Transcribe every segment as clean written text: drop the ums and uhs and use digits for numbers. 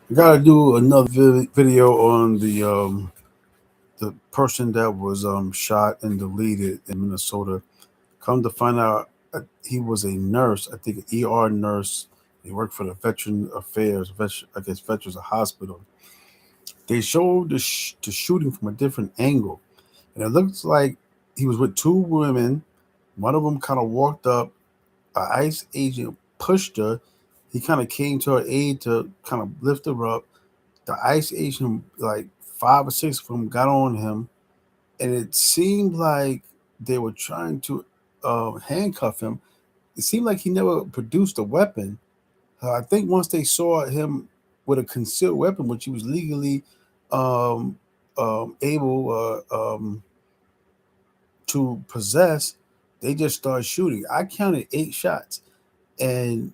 I gotta do another video on the person that was shot and deleted in Minnesota. Come to find out, he was a nurse. I think an ER nurse. He worked for the Veteran Affairs. I guess Veterans Hospital. They showed the shooting from a different angle, and it looks like he was with two women. One of them kind of walked up. An ICE agent pushed her. He kind of came to her aid to kind of lift her up. The ICE agent, like five or six of them, got on him, and it seemed like they were trying to handcuff him. It seemed like he never produced a weapon. I think once they saw him with a concealed weapon, which he was legally um, able to possess, they just started shooting. I counted 8 shots, and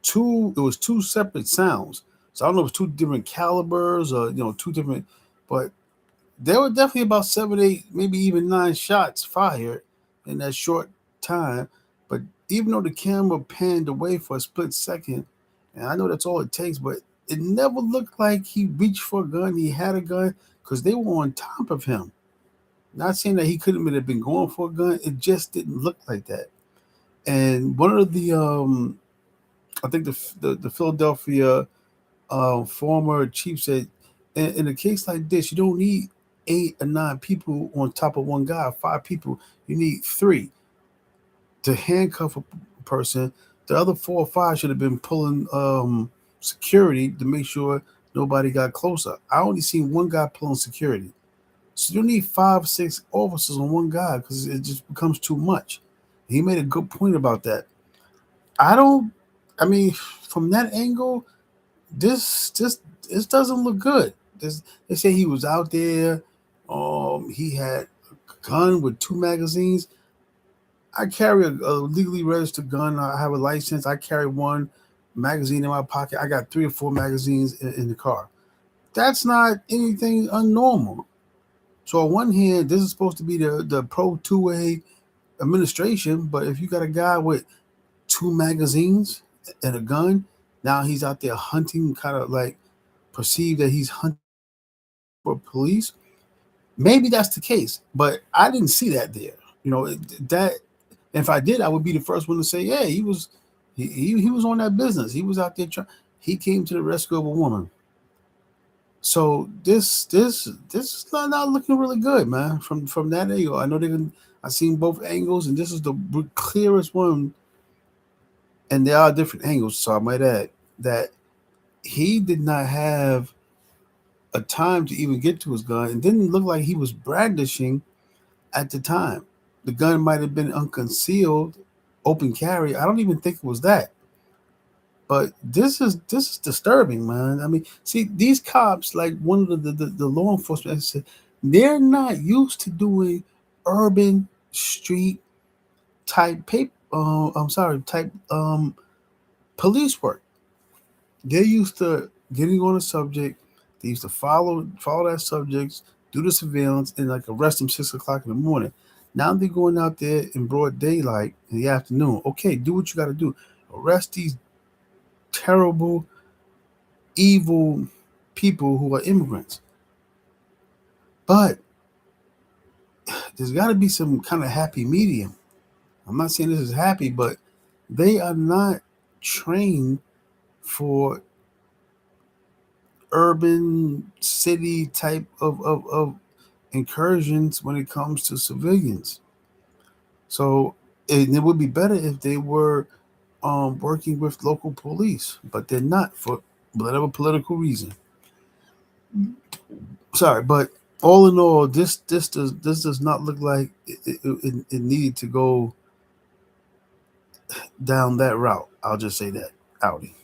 two. It was two separate sounds. So I don't know if it's two different calibers or two different, but there were definitely about 7, 8, maybe even 9 shots fired in that short time. But even though the camera panned away for a split second, and I know that's all it takes, but it never looked like he reached for a gun. He had a gun because they were on top of him. Not saying that he couldn't have been going for a gun. It just didn't look like that. And one of the, I think the Philadelphia former chief said, in a case like this, you don't need 8 or 9 people on top of one guy, 5 people. You need three to handcuff a person. The other 4 or 5 should have been pulling security to make sure nobody got closer. I only seen one guy pulling security. So you need 5, 6 officers on one guy because it just becomes too much. He made a good point about that. I don't. I mean, from that angle, this doesn't look good. They say he was out there. He had a gun with 2 magazines. I carry a legally registered gun. I have a license. I carry one magazine in my pocket. I got 3 or 4 magazines in the car. That's not anything unnormal. So on one hand, this is supposed to be the pro two-way administration, but if you got a guy with 2 magazines and a gun, now he's out there hunting, kind of like perceive that he's hunting for police. Maybe that's the case, but I didn't see that there. That if I did, I would be the first one to say, yeah, he was on that business. He was out there trying. He came to the rescue of a woman. So this is not looking really good, man. From that angle, I know they can. I seen both angles, and this is the clearest one. And there are different angles, so I might add that he did not have a time to even get to his gun. It didn't look like he was brandishing at the time. The gun might have been unconcealed, open carry. I don't even think it was that. But this is disturbing, man. I mean, see, these cops, like one of the law enforcement, they're not used to doing urban street type paper. I'm sorry, type police work. They're used to getting on a subject. They used to follow that subject, do the surveillance, and like arrest them 6 o'clock in the morning. Now they're going out there in broad daylight in the afternoon. Okay, do what you got to do. Arrest these terrible, evil people who are immigrants. But there's got to be some kind of happy medium. I'm not saying this is happy, but they are not trained for urban city type of incursions when it comes to civilians. So it would be better if they were working with local police, but they're not for whatever political reason. Sorry, but all in all, this does not look like it needed to go down that route. I'll just say that. Audi.